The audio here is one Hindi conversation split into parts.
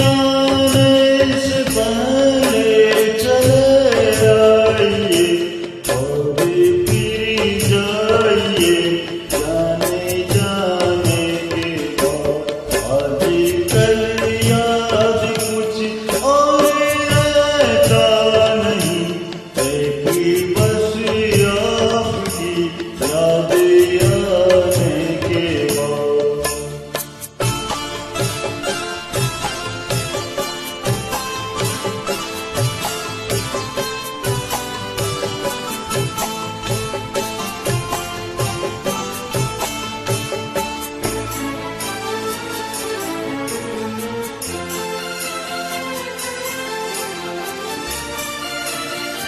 आने से पहले चले आइए और फिर जाइए जाने जाने के बाद। आजकल याद कुछ और रहता नहीं है कि बस आपकी याद आने के बाद।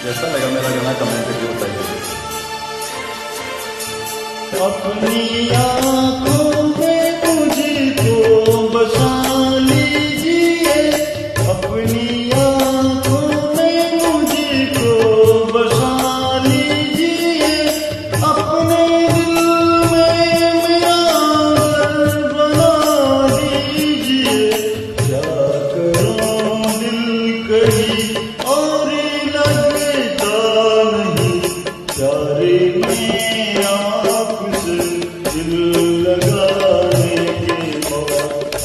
कैसा लगा मेरा गाना कमेंट करके बताइए। अपनी आँखों में मुझको बसा लीजिए, अपनी आँखों में मुझको बसा लीजिए, अपने दिल में मेरा घर बना दीजिए। क्या करूं दिल कहीं और लगता नहीं, प्यारे में आपसे दिल लगाने के बाद।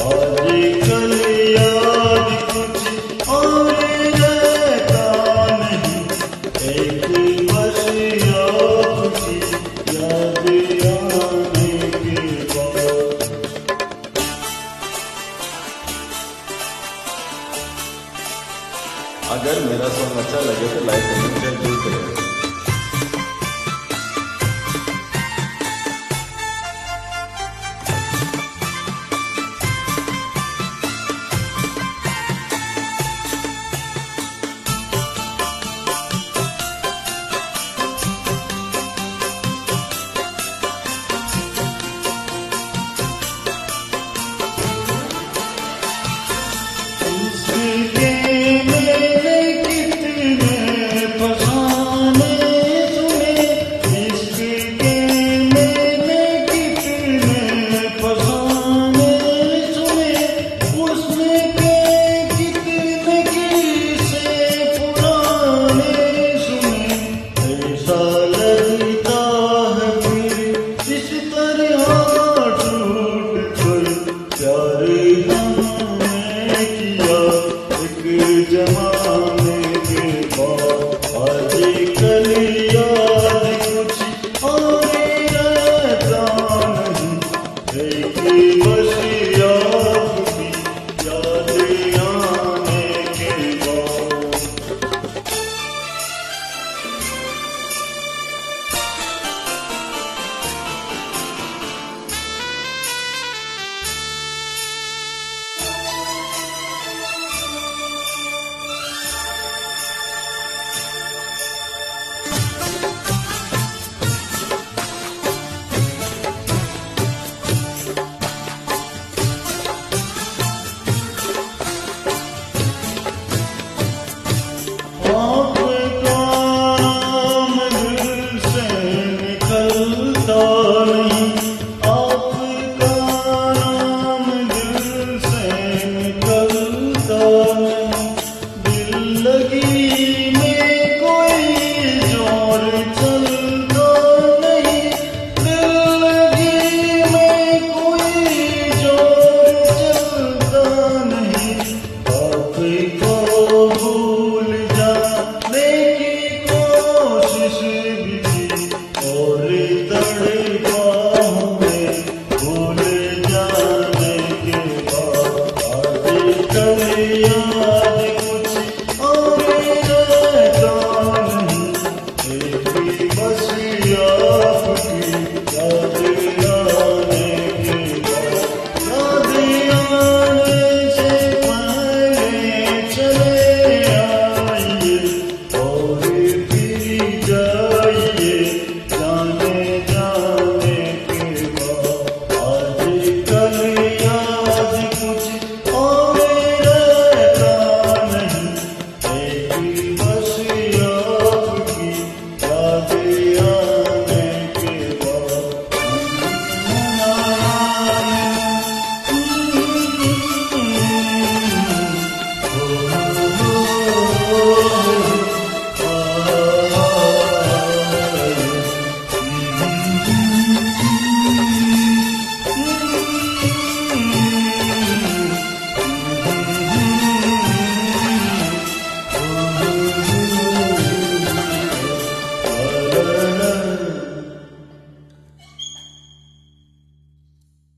आजकल याद कुछ और रहता नहीं, एक बस आपकी याद आने के बाद। अगर मेरा सॉन्ग अच्छा लगे तो लाइक कमेंट शेयर जरूर करें।